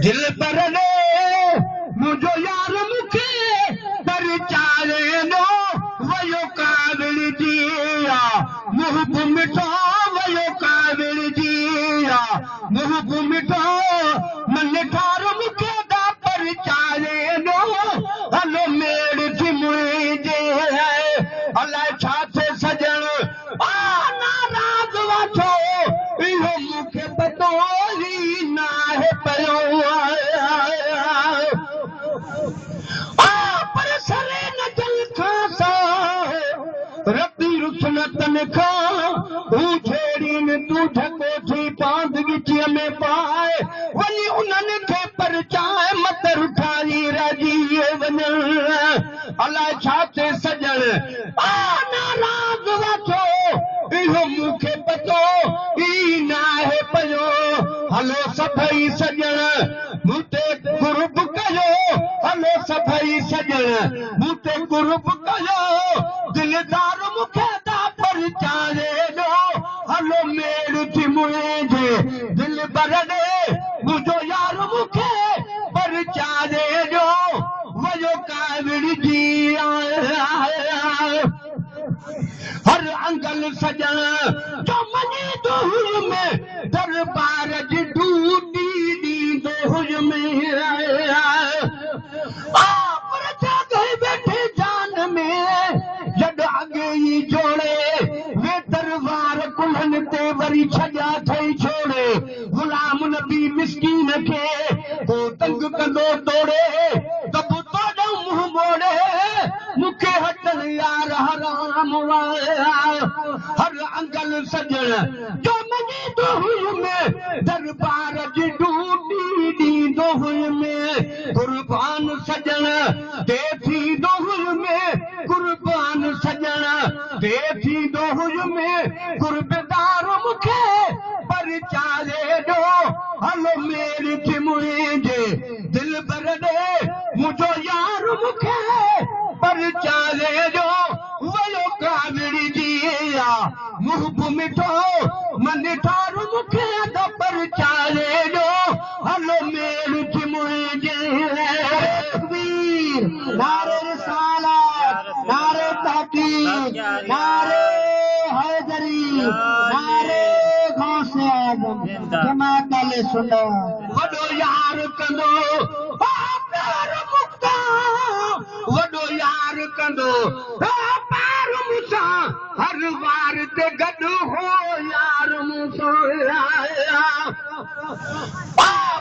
दिल पर मुझो यार मुखे परचारे नो वयो काबिल जिया मुहब मिठो वयो काबिल जिया मुहब मिठो मन ठार मुखे दा परचारे नो हलो मेड़ थी मुझे अल्लाह छाते सजन आ नाराज वठो इहो मुखे पतो ही ना है पयो तू ढको थी पांदगी में पाए वनी उन्हनि खे परचाए मत उठाई राजी वञ अलाए छा ते सजण आ नाराज वठो इहो मूंखे पतो ई न आहे पियो हलो सभई सजण मूं ते कुर्ब कयो हलो सभई सजण मूं ते कुर्ब कयो दिलदार मूंखे दा परचाए ॾो हलो मेड़ थी मुझे दिल बरदे मुझो यार मुखे परचारे जो वजो काबिल जी हर अंकल सजन जो मनी तो हुज में दरबार जी ढूंढी दी दो हुज में पर गए बैठे जान में जब आगे ही जोड़े वे दरबार कुल्हन ते वरी छजा थई छोड़े गुलाम नबी मिस्कीन के तो तंग कंदो तोड़े तब तो मुंह मोड़े मुखे हटन यार हराम हर अंकल सजन जो मनी तो हुई में दरबार जी ढूंढी दी दो हुई में कुर्बान सजन ते थी दो हुई में कुर्बान सजन ते थी दो हुई में कुर्बदार मुखे परचारे दो हलो मेरी थी मुझे दिल बरदे मुझो यार मुखे परचारे दो वयो काबिल जिया मुहब मिठो मन ठार मुखे दा परचारे दो हलो मेरी थी मुझे तकबीर नारे रिसालत नारे तहकीक नारे हैदरी नारे गौसे आज़म जमात अले सुन्नत वडो यार कंदो प्यार मुक्ता वडो यार कंदो प्यार मुसा हर वार ते गड हो यार मुसा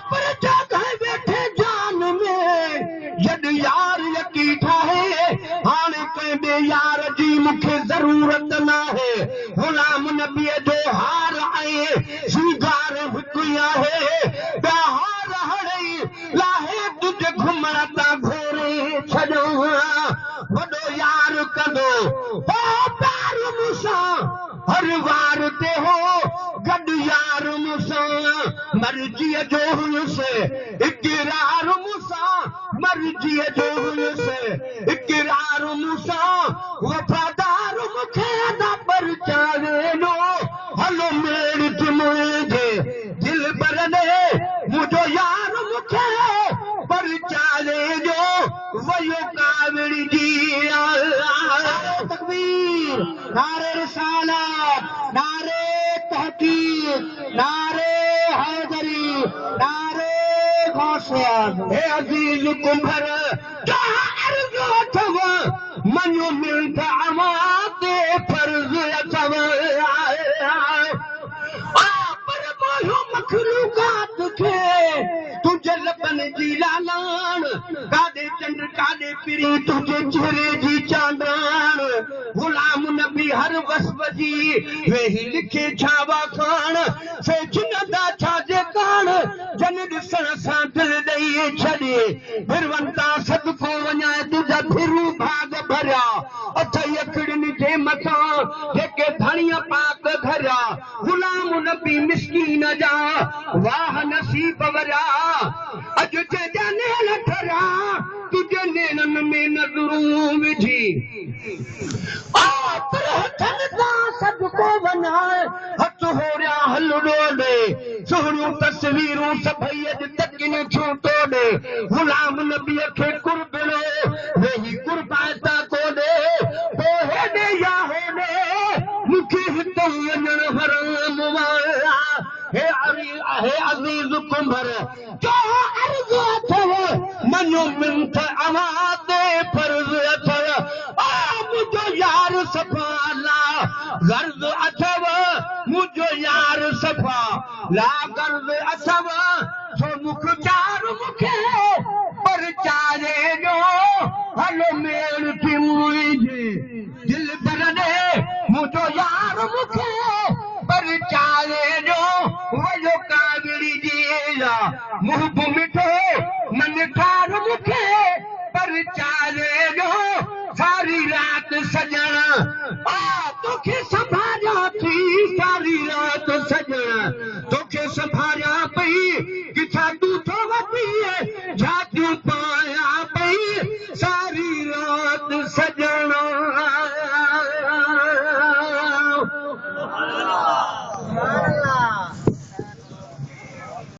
पर जगह बैठे जान में जद यार यकी ठाहे हाने कंदे यार जी मुखे जरूरत ना है गुलाम नबी जो हार आए सिंगार हुकिया है हार हड़ई लाहे तुझे घुमण ता घोरे छॾो वॾो यार कंदो प्यार मूंसां हर वार ते हो गॾु यार मूंसां मर्जीअ जो हुयुसि इक़रार मूंसां मर्जीअ जो हुयुसि इक़रार मूंसां वफ़ादार मूंखे अदा परचारे ॾो हलो मेड़ थी मुझे दिल बरदे मुझो यार मुखे परचारे ॾो वयो काबिल जिया तकबीर नारे रिसालत नारे तहकीक नारे हैदरी नारे गौसे आज़म हे अजीज कुंभर क्या अर्ज़ अथव मनो मिलत अमाते फर्ज़ अथव पर मोयो मखलूकात खे तुझे लबन जी लालान कादे चंड कादे पिरी तुझे चेहरे जी चांदान गुलाम नबी हर वस्फ जी वेही लिखे छावा खान से जिनदा छाजे कान जन दिसण सां दिल ॾेई छॾे फिरवंता सदको वञाए तुझा फिरू भाग भरिया अथई अखड़नि जे मथां जेके धणीअ पाक घरिया गुलाम नबी मिस्कीन जा वाह नसीब वरिया अॼु जे जाने लठरा तुझे नेनन में नज़रूं विझी हथ हो रहा है हलड़ो सोहणियूं तस्वीरूं सभई तकिन छूं तोड़े गुलाम नबी खे कुर्बलो वेही कुर्बाता कोडे तो हेडे या होडे मुखे हितो वञण हराम वाला हे अज़ीज़ कुंभर जो अर्ज़ अथव मनो मिंथ अवादे फर्ज़ अथव मुझो यार सफ़ा ला गर्ज़ अथव मुझो यार सफ़ा ला गर्ज़ अथव छो मुख चार मुखे पर चारे जो हलो मेल थी मुझे दिल बरदे मुझो यार मुखे पर चारे जो वजो कागड़ी जीला मुहब मिठो मन ठार मुखे पर चारे जो सारी रात सजण तोखे संभालिया थी सारी रात सजण तोखे संभालिया पई किथां तूं थो वठी झातियूं पाया पई सारी रात सजण